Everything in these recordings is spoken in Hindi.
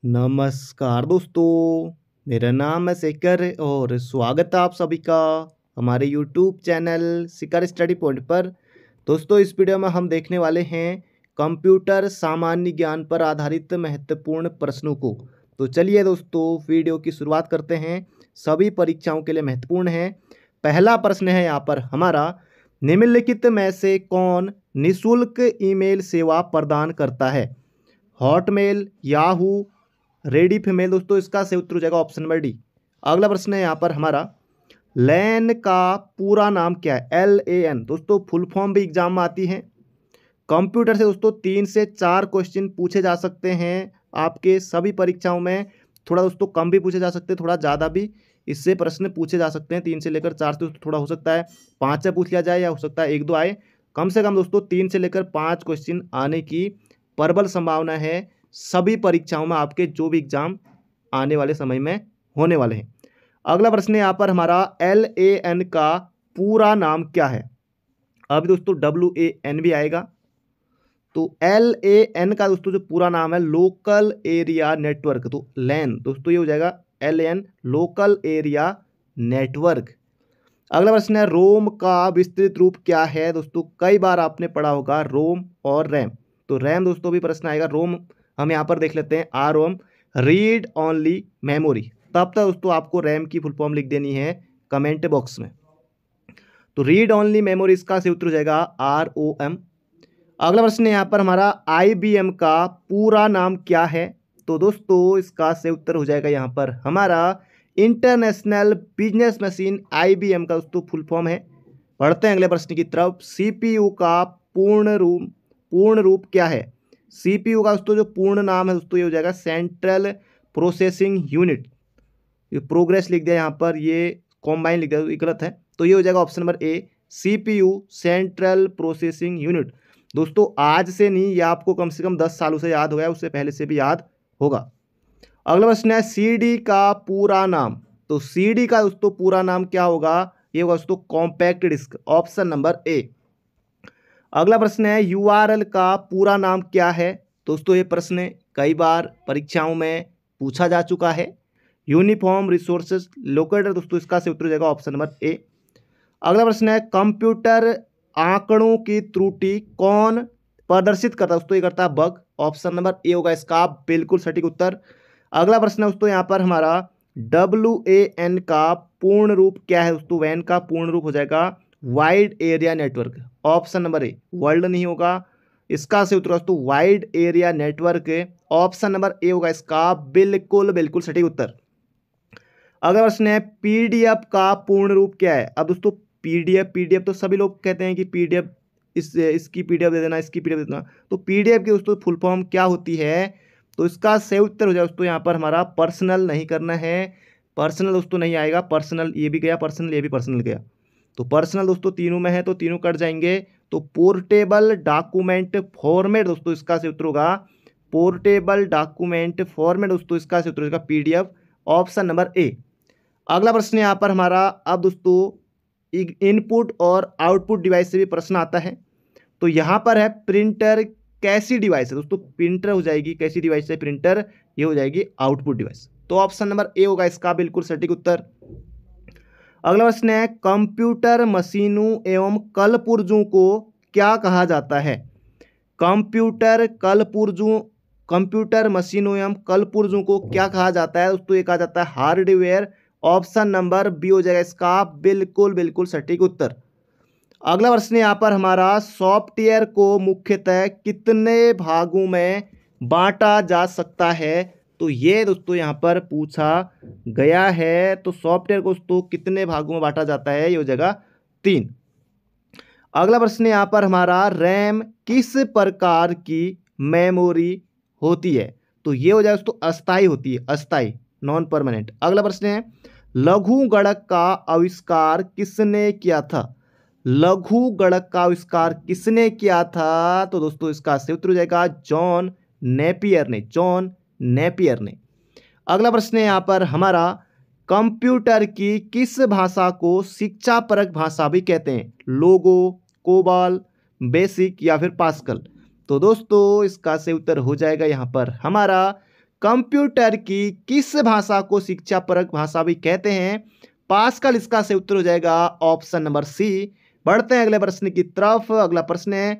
नमस्कार दोस्तों, मेरा नाम है शेखर और स्वागत है आप सभी का हमारे YouTube channel Shekhar study point पर। दोस्तों, इस वीडियो में हम देखने वाले हैं कंप्यूटर सामान्य ज्ञान पर आधारित महत्वपूर्ण प्रश्नों को। तो चलिए दोस्तों, वीडियो की शुरुआत करते हैं। सभी परीक्षाओं के लिए महत्वपूर्ण है। पहला प्रश्न है यहाँ पर हमारा, निम्नलिखित में से कौन निःशुल्क ईमेल सेवा प्रदान करता है? Hotmail, Yahoo, ready female. दोस्तों, इसका सही उत्तर हो जाएगा ऑप्शन नंबर डी। अगला प्रश्न है यहाँ पर हमारा, लैन का पूरा नाम क्या है? LAN। दोस्तों, फुल फॉर्म भी एग्जाम में आती है। कंप्यूटर से दोस्तों 3 से 4 क्वेश्चन पूछे जा सकते हैं आपके सभी परीक्षाओं में। थोड़ा दोस्तों कम भी पूछे जा सकते हैं, थोड़ा ज़्यादा भी इससे प्रश्न पूछे जा सकते हैं। 3 से लेकर 4 से थोड़ा हो सकता है 5 से पूछ लिया जाए, या हो सकता है 1-2 आए। कम से कम दोस्तों 3 से लेकर 5 क्वेश्चन आने की प्रबल संभावना है सभी परीक्षाओं में, आपके जो भी एग्जाम आने वाले समय में होने वाले हैं। अगला प्रश्न है यहाँ पर हमारा, LAN का पूरा नाम क्या है? अभी दोस्तों WAN भी आएगा। तो LAN का दोस्तों जो पूरा नाम है लोकल एरिया नेटवर्क, तो लैन दोस्तों ये हो जाएगा LAN, लोकल एरिया नेटवर्क। अगला प्रश्न है, रोम का विस्तृत रूप क्या है? दोस्तों कई बार आपने पढ़ा होगा रोम और रैम। तो रैम दोस्तों भी प्रश्न आएगा। रोम हम यहाँ पर देख लेते हैं, ROM, रीड ओनली मेमोरी। तब तक दोस्तों आपको रैम की फुल फॉर्म लिख देनी है कमेंट बॉक्स में। तो रीड ओनली मेमोरी इसका सही उत्तर हो जाएगा ROM। अगला प्रश्न है यहाँ पर हमारा, IBM का पूरा नाम क्या है? तो दोस्तों इसका सही उत्तर हो जाएगा यहाँ पर हमारा इंटरनेशनल बिजनेस मशीन। IBM का दोस्तों फुल फॉर्म है। पढ़ते हैं अगले प्रश्न की तरफ। CPU का पूर्ण रूप क्या है? CPU का दोस्तों जो पूर्ण नाम है दोस्तों ये हो जाएगा सेंट्रल प्रोसेसिंग यूनिट। ये प्रोग्रेस लिख दिया यहाँ पर, ये कॉम्बाइन लिख दिया, ये गलत है। तो ये हो जाएगा ऑप्शन नंबर ए, CPU सेंट्रल प्रोसेसिंग यूनिट। दोस्तों आज से नहीं, ये आपको कम से कम 10 सालों से याद हो गया, उससे पहले से भी याद होगा। अगला प्रश्न है, CD का पूरा नाम। तो CD का दोस्तों पूरा नाम क्या होगा? ये होगा दोस्तों compact disc, option number A. अगला प्रश्न है, URL का पूरा नाम क्या है? दोस्तों ये प्रश्न कई बार परीक्षाओं में पूछा जा चुका है। Uniform resources locator. दोस्तों इसका सही उत्तर हो जाएगा ऑप्शन नंबर ए। अगला प्रश्न है, कंप्यूटर आंकड़ों की त्रुटि कौन प्रदर्शित करता है? दोस्तों ये करता है बग, ऑप्शन नंबर ए होगा इसका बिल्कुल सटीक उत्तर। अगला प्रश्न है दोस्तों यहाँ पर हमारा, WAN का पूर्ण रूप क्या है? दोस्तों वैन का पूर्ण रूप हो जाएगा wide area network, option number ए। वर्ल्ड नहीं होगा, इसका सही उत्तर दोस्तों wide area network, option number ए होगा इसका बिल्कुल सटीक उत्तर। अगला प्रश्न है, PDF का पूर्ण रूप क्या है? अब दोस्तों पीडीएफ तो सभी लोग कहते हैं कि PDF इसकी PDF दे देना, इसकी PDF दे देना। तो PDF की दोस्तों फुल फॉर्म क्या होती है? तो इसका सही उत्तर हो जाए दोस्तों यहाँ पर हमारा पर्सनल नहीं करना है। पर्सनल दोस्तों नहीं आएगा, पर्सनल ये भी गया, पर्सनल ये भी पर्सनल गया। तो पर्सनल दोस्तों तीनों में है तो तीनों कट जाएंगे। तो पोर्टेबल डॉक्यूमेंट फॉर्मेट दोस्तों इसका सही उत्तर होगा पोर्टेबल डॉक्यूमेंट फॉर्मेट। दोस्तों इसका सही उत्तर होगा PDF, ऑप्शन नंबर ए। अगला प्रश्न यहाँ पर हमारा, अब दोस्तों इनपुट और आउटपुट डिवाइस से भी प्रश्न आता है। तो यहाँ पर है, प्रिंटर कैसी डिवाइस है? दोस्तों प्रिंटर हो जाएगी, कैसी डिवाइस है प्रिंटर? ये हो जाएगी आउटपुट डिवाइस। तो ऑप्शन नंबर ए होगा इसका बिल्कुल सटीक उत्तर। अगला प्रश्न है, कंप्यूटर मशीनों एवं कलपुर्जों को क्या कहा जाता है? कंप्यूटर मशीनों एवं कलपुर्जों को क्या कहा जाता है? दोस्तों ये कहा जाता है हार्डवेयर, ऑप्शन नंबर बी हो जाएगा इसका बिल्कुल सटीक उत्तर। अगला प्रश्न यहाँ पर हमारा, सॉफ्टवेयर को मुख्यतः कितने भागों में बांटा जा सकता है? तो ये दोस्तों यहाँ पर पूछा गया है। तो सॉफ्टवेयर को दोस्तों कितने भागों में बांटा जाता है? ये हो जाएगा 3। अगला प्रश्न यहाँ पर हमारा, रैम किस प्रकार की मेमोरी होती है? तो ये हो जाएगा दोस्तों अस्थाई होती है, अस्थाई, नॉन परमानेंट। अगला प्रश्न है, लघु गणक का आविष्कार किसने किया था? लघु गणक का आविष्कार किसने किया था? तो दोस्तों इसका सही उत्तर हो जाएगा जॉन नेपियर ने। अगला प्रश्न है यहाँ पर हमारा, कंप्यूटर की किस भाषा को शिक्षापरक भाषा भी कहते हैं? लोगो, कोबाल, बेसिक या फिर पास्कल? तो दोस्तों इसका सही उत्तर हो जाएगा यहाँ पर हमारा कंप्यूटर की किस भाषा को शिक्षापरक भाषा भी कहते हैं? पास्कल इसका सही उत्तर हो जाएगा ऑप्शन नंबर सी। बढ़ते हैं अगले प्रश्न की तरफ। अगला प्रश्न है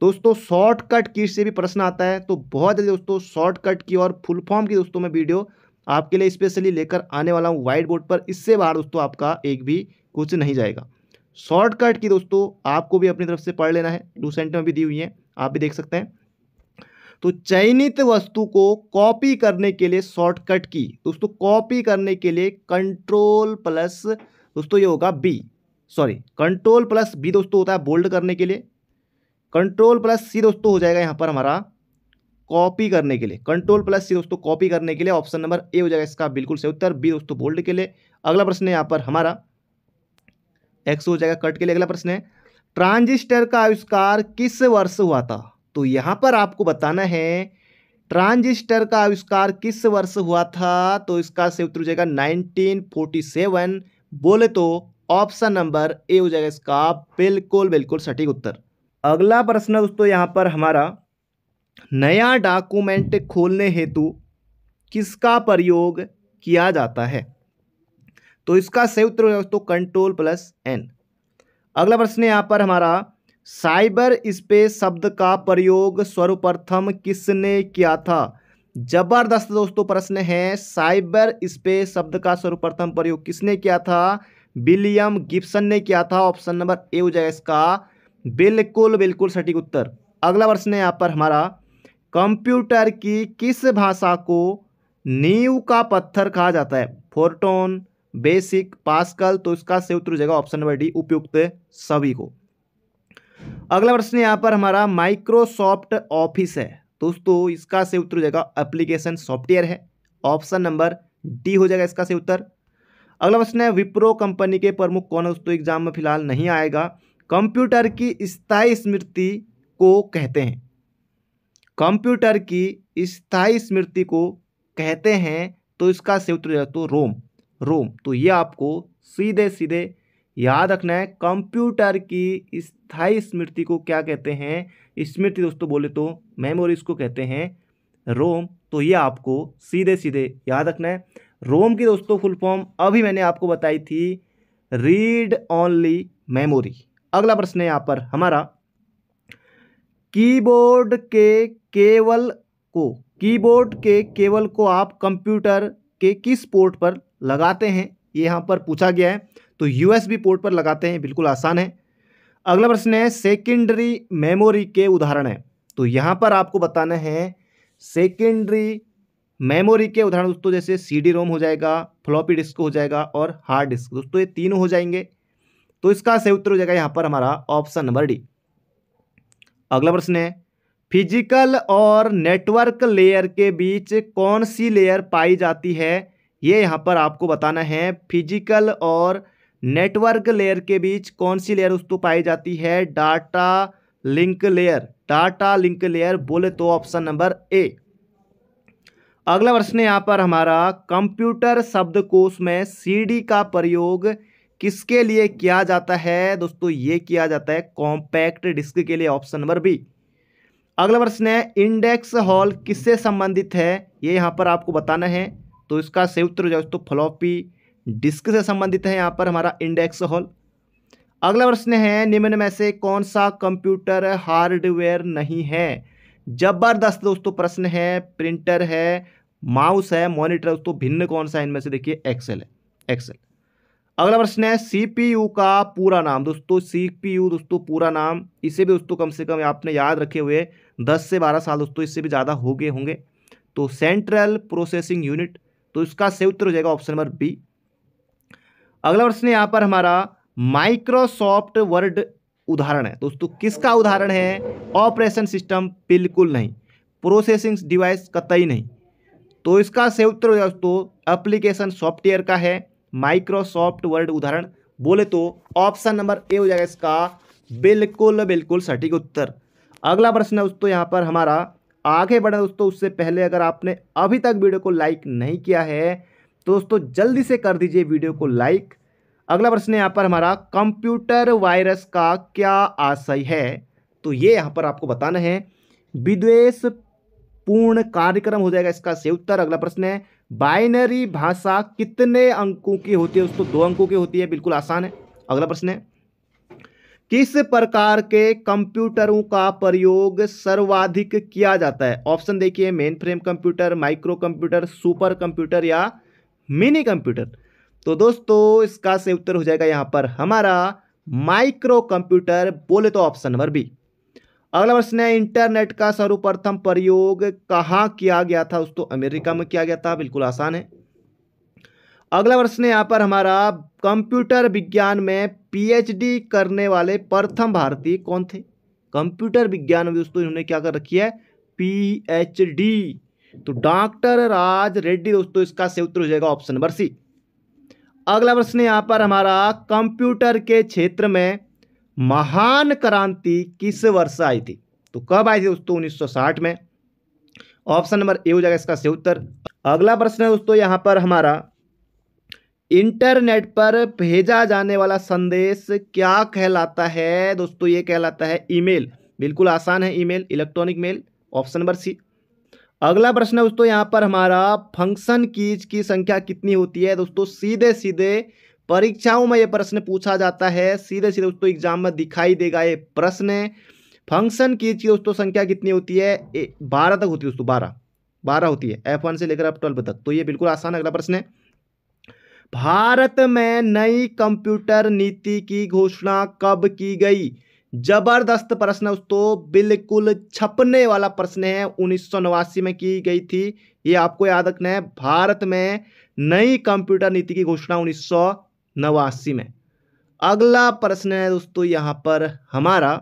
दोस्तों शॉर्टकट की से भी प्रश्न आता है, तो बहुत जल्दी दोस्तों शॉर्टकट की और फुल फॉर्म की दोस्तों मैं वीडियो आपके लिए स्पेशली लेकर आने वाला हूँ व्हाइट बोर्ड पर। इससे बाहर दोस्तों आपका एक भी कुछ नहीं जाएगा। शॉर्टकट की दोस्तों आपको भी अपनी तरफ से पढ़ लेना है, लूसेंट में भी दी हुई है, आप भी देख सकते हैं। तो चयनित वस्तु को कॉपी करने के लिए शॉर्टकट की दोस्तों, कॉपी करने के लिए कंट्रोल प्लस दोस्तों ये होगा B, sorry control plus B दोस्तों होता है बोल्ड करने के लिए। कंट्रोल प्लस सी दोस्तों हो जाएगा यहाँ पर हमारा कॉपी करने के लिए। कंट्रोल प्लस सी दोस्तों कॉपी करने के लिए, ऑप्शन नंबर ए हो जाएगा इसका बिल्कुल सही उत्तर। बी दोस्तों बोल्ड के लिए। अगला प्रश्न है यहाँ पर हमारा एक्स हो जाएगा कट के लिए। अगला प्रश्न है ट्रांजिस्टर का आविष्कार किस वर्ष हुआ था? तो यहां पर आपको बताना है ट्रांजिस्टर का आविष्कार किस वर्ष हुआ था, तो इसका सही उत्तर हो जाएगा 1947। बोले तो ऑप्शन नंबर ए हो जाएगा इसका बिल्कुल बिल्कुल सटीक उत्तर। अगला प्रश्न दोस्तों यहां पर हमारा नया डॉक्यूमेंट खोलने हेतु किसका प्रयोग किया जाता है? तो इसका सही उत्तर हो जाएगा दोस्तों कंट्रोल प्लस एन। अगला प्रश्न है यहाँ पर हमारा साइबर स्पेस शब्द का प्रयोग सर्वप्रथम किसने किया था? जबरदस्त दोस्तों प्रश्न है। साइबर स्पेस शब्द का सर्वप्रथम प्रयोग किसने किया था? विलियम गिब्सन ने किया था। ऑप्शन नंबर ए हो जाएगा इसका बिल्कुल बिल्कुल सटीक उत्तर। अगला प्रश्न है यहाँ पर हमारा कंप्यूटर की किस भाषा को नींव का पत्थर कहा जाता है? फोर्टोन, बेसिक, पास्कल। तो इसका सही उत्तर हो जाएगा ऑप्शन नंबर डी उपयुक्त सभी को। अगला प्रश्न यहाँ पर हमारा माइक्रोसॉफ्ट ऑफिस है दोस्तों, इसका सही उत्तर हो जाएगा एप्लीकेशन सॉफ्टवेयर है। ऑप्शन नंबर डी हो जाएगा इसका सही उत्तर। अगला प्रश्न है विप्रो कंपनी के प्रमुख कौन है दोस्तों? एग्जाम में फिलहाल नहीं आएगा। कंप्यूटर की स्थायी स्मृति को कहते हैं, कंप्यूटर की स्थायी स्मृति को कहते हैं, तो इसका सही उत्तर हो जाएगा तो रोम। तो ये आपको सीधे सीधे याद रखना है। कंप्यूटर की स्थायी स्मृति को क्या कहते हैं? स्मृति दोस्तों बोले तो मेमोरीज को कहते हैं रोम। तो ये आपको सीधे सीधे याद रखना है। रोम की दोस्तों फुल फॉर्म अभी मैंने आपको बताई थी, रीड ओनली मेमोरी। अगला प्रश्न है यहाँ पर हमारा कीबोर्ड के केबल को आप कंप्यूटर के किस पोर्ट पर लगाते हैं? ये यहाँ पर पूछा गया है, तो यूएसबी पोर्ट पर लगाते हैं, बिल्कुल आसान है। अगला प्रश्न है सेकेंडरी मेमोरी के उदाहरण है, तो यहाँ पर आपको बताना है सेकेंडरी मेमोरी के उदाहरण दोस्तों जैसे सीडी रोम हो जाएगा, फ्लॉपी डिस्क हो जाएगा और हार्ड डिस्क दोस्तों, ये तीनों हो जाएंगे। तो इसका सही उत्तर हो जाएगा यहाँ पर हमारा ऑप्शन नंबर डी। अगला प्रश्न है फिजिकल और नेटवर्क लेयर के बीच कौन सी लेयर पाई जाती है? ये यहाँ पर आपको बताना है फिजिकल और नेटवर्क लेयर के बीच कौन सी लेयर दोस्तों पाई जाती है? डाटा लिंक लेयर बोले तो ऑप्शन नंबर ए। अगला प्रश्न है यहाँ पर हमारा कंप्यूटर शब्दकोश में सीडी का प्रयोग किसके लिए किया जाता है? दोस्तों ये किया जाता है कॉम्पैक्ट डिस्क के लिए, ऑप्शन नंबर बी। अगला प्रश्न है इंडेक्स हॉल किससे संबंधित है? ये यहाँ पर आपको बताना है, तो इसका सही उत्तर हो जाए दोस्तों फ्लॉपी डिस्क से संबंधित है यहाँ पर हमारा इंडेक्स हॉल। अगला प्रश्न है निम्न में से कौन सा कंप्यूटर हार्डवेयर नहीं है? जबरदस्त दोस्तों प्रश्न है। प्रिंटर है, माउस है, मॉनिटर दोस्तों, भिन्न कौन सा है इनमें से? देखिए एक्सेल है, एक्सेल। अगला प्रश्न है सीपीयू का पूरा नाम दोस्तों, सीपीयू दोस्तों पूरा नाम, इसे भी दोस्तों कम से कम आपने याद रखे हुए 10 से 12 साल दोस्तों, इससे भी ज़्यादा हो गए होंगे। तो सेंट्रल प्रोसेसिंग यूनिट, तो इसका सही उत्तर हो जाएगा ऑप्शन नंबर बी। अगला प्रश्न यहाँ पर हमारा माइक्रोसॉफ्ट वर्ड उदाहरण है दोस्तों, किसका उदाहरण है? ऑपरेशन सिस्टम बिल्कुल नहीं, प्रोसेसिंग डिवाइस कतई नहीं। तो इसका सही उत्तर हो जाएगा दोस्तों एप्लीकेशन सॉफ्टवेयर का है माइक्रोसॉफ्ट वर्ड उदाहरण, बोले तो ऑप्शन नंबर ए हो जाएगा इसका बिल्कुल बिल्कुल सटीक उत्तर। अगला प्रश्न है दोस्तों यहाँ पर हमारा, आगे बढ़े दोस्तों उससे पहले अगर आपने अभी तक वीडियो को लाइक नहीं किया है तो दोस्तों जल्दी से कर दीजिए वीडियो को लाइक। अगला प्रश्न है यहाँ पर हमारा कंप्यूटर वायरस का क्या आशय है? तो ये यहाँ पर आपको बताना है विदेश पूर्ण कार्यक्रम हो जाएगा इसका सही उत्तर। अगला प्रश्न है, बाइनरी भाषा कितने अंकों की होती है दोस्तों? 2 अंकों की होती है, बिल्कुल आसान है। अगला प्रश्न है, किस प्रकार के कंप्यूटरों का प्रयोग सर्वाधिक किया जाता है? ऑप्शन देखिए, main frame computer, micro computer, super computer या मिनी कंप्यूटर। तो दोस्तों इसका सही उत्तर हो जाएगा यहां पर हमारा माइक्रो कंप्यूटर, बोले तो ऑप्शन नंबर बी। अगला प्रश्न है, इंटरनेट का सर्वप्रथम प्रयोग कहां किया गया था दोस्तों? अमेरिका में किया गया था, बिल्कुल आसान है। अगला प्रश्न है यहां पर हमारा, कंप्यूटर विज्ञान में पीएचडी करने वाले प्रथम भारतीय कौन थे? कंप्यूटर विज्ञान में दोस्तों इन्होंने क्या कर रखी है? पीएचडी। तो डॉक्टर राज रेड्डी दोस्तों इसका सही उत्तर हो जाएगा ऑप्शन नंबर सी। अगला प्रश्न यहां पर हमारा, कंप्यूटर के क्षेत्र में महान क्रांति किस वर्ष आई थी? तो कब आई थी दोस्तों? 1960 में। ऑप्शन नंबर ए हो जाएगा इसका सही उत्तर। अगला प्रश्न है दोस्तों यहां पर हमारा, इंटरनेट पर भेजा जाने वाला संदेश क्या कहलाता है दोस्तों? ये कहलाता है ईमेल, बिल्कुल आसान है, email, electronic mail, option number C. अगला प्रश्न है दोस्तों यहां पर हमारा, फंक्शन कीज की संख्या कितनी होती है दोस्तों? सीधे सीधे परीक्षाओं में यह प्रश्न पूछा जाता है, सीधे सीधे दोस्तों एग्जाम में दिखाई देगा ये प्रश्न। फंक्शन कीज की दोस्तों संख्या कितनी होती है? 12 तक होती है दोस्तों, 12 होती है, F1 से लेकर F12 तक। तो ये बिल्कुल आसान है। अगला प्रश्न है, भारत में नई कंप्यूटर नीति की घोषणा कब की गई? जबरदस्त प्रश्न दोस्तों, बिल्कुल छपने वाला प्रश्न है। 1989 में की गई थी, ये आपको याद रखना है। भारत में नई कंप्यूटर नीति की घोषणा 1989 में। अगला प्रश्न है दोस्तों यहां पर हमारा,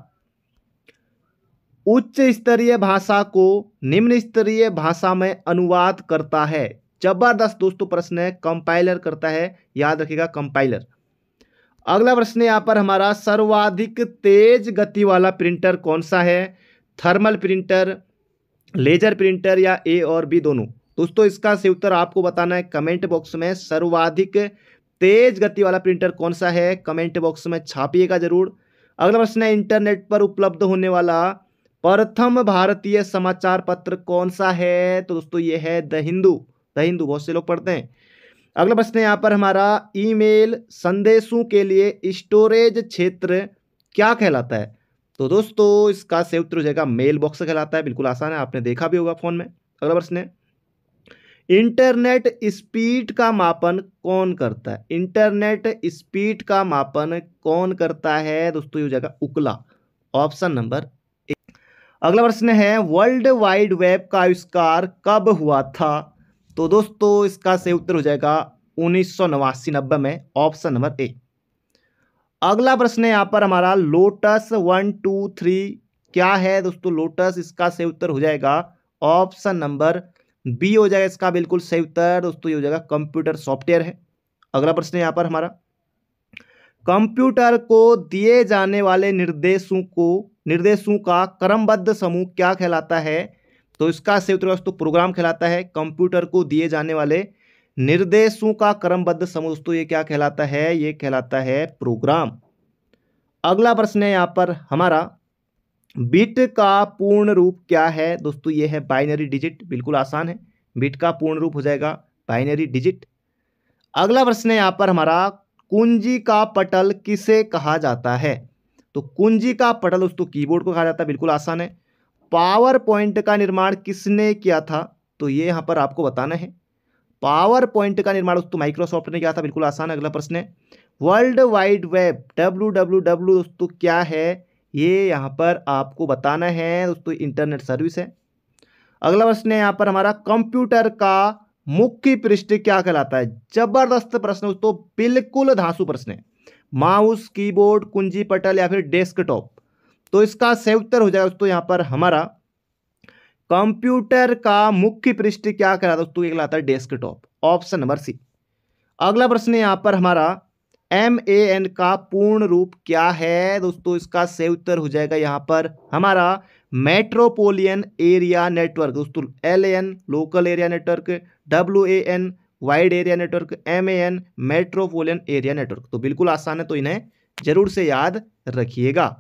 उच्च स्तरीय भाषा को निम्न स्तरीय भाषा में अनुवाद करता है। जबरदस्त दोस्तों प्रश्न है, कंपाइलर करता है, याद रखिएगा कंपाइलर। अगला प्रश्न यहां पर हमारा, सर्वाधिक तेज गति वाला प्रिंटर कौन सा है? थर्मल प्रिंटर, लेजर प्रिंटर या ए और बी दोनों? दोस्तों इसका सही उत्तर आपको बताना है कमेंट बॉक्स में। सर्वाधिक तेज गति वाला प्रिंटर कौन सा है? कमेंट बॉक्स में छापिएगा जरूर। अगला प्रश्न है, इंटरनेट पर उपलब्ध होने वाला प्रथम भारतीय समाचार पत्र कौन सा है? तो दोस्तों ये है द हिंदू। द हिंदू बहुत से लोग पढ़ते हैं। अगला प्रश्न है यहाँ पर हमारा, ईमेल संदेशों के लिए स्टोरेज क्षेत्र क्या कहलाता है? तो दोस्तों इसका सही उत्तर हो जाएगा मेल बॉक्स कहलाता है, बिल्कुल आसान है, आपने देखा भी होगा फोन में। अगला प्रश्न है, इंटरनेट स्पीड का मापन कौन करता है? इंटरनेट स्पीड का मापन कौन करता है दोस्तों? ये हो जाएगा उकला, ऑप्शन नंबर ए। अगला प्रश्न है, वर्ल्ड वाइड वेब का आविष्कार कब हुआ था? तो दोस्तों इसका सही उत्तर हो जाएगा 1989 में, ऑप्शन नंबर ए। अगला प्रश्न है यहां पर हमारा, लोटस 1 2 3 क्या है दोस्तों? लोटस, इसका सही उत्तर हो जाएगा ऑप्शन नंबर बी हो जाएगा इसका बिल्कुल सही उत्तर दोस्तों, ये हो जाएगा कंप्यूटर सॉफ्टवेयर है। अगला प्रश्न है यहां पर हमारा, कंप्यूटर को दिए जाने वाले निर्देशों का क्रमबद्ध समूह क्या कहलाता है? तो इसका सही उत्तर दोस्तों प्रोग्राम कहलाता है। कंप्यूटर को दिए जाने वाले निर्देशों का क्रमबद्ध समूह दोस्तों ये क्या कहलाता है? ये कहलाता है प्रोग्राम। अगला प्रश्न है यहां पर हमारा, बिट का पूर्ण रूप क्या है दोस्तों? ये है बाइनरी डिजिट, बिल्कुल आसान है, बिट का पूर्ण रूप हो जाएगा बाइनरी डिजिट। अगला प्रश्न है यहां पर हमारा, कुंजी का पटल किसे कहा जाता है? तो कुंजी का पटल दोस्तों कीबोर्ड को कहा जाता है, बिल्कुल आसान है। पावर पॉइंट का निर्माण किसने किया था? तो ये यहां पर आपको बताना है। पावर पॉइंट का निर्माण दोस्तों माइक्रोसॉफ्ट ने किया था, बिल्कुल आसान है। अगला प्रश्न है, वर्ल्ड वाइड वेब WWW दोस्तों क्या है? ये यहां पर आपको बताना है दोस्तों, इंटरनेट सर्विस है। अगला प्रश्न है यहां पर हमारा, कंप्यूटर का मुख्य पृष्ठ क्या कहलाता है? जबरदस्त प्रश्न दोस्तों, बिल्कुल धांसू प्रश्न है। माउस, कीबोर्ड, कुंजी पटल या फिर डेस्कटॉप? तो इसका सही उत्तर हो जाएगा दोस्तों यहां पर हमारा, कंप्यूटर का मुख्य पृष्ठ क्या कहलाता है दोस्तों? ये कहलाता है डेस्कटॉप, ऑप्शन नंबर सी। अगला प्रश्न है यहां पर हमारा, MAN का पूर्ण रूप क्या है दोस्तों? इसका सही उत्तर हो जाएगा यहां पर हमारा, मेट्रोपोलियन एरिया नेटवर्क दोस्तों। LAN local area network, WAN wide area network, MAN metropolitan area network. तो बिल्कुल आसान है, तो इन्हें जरूर से याद रखिएगा।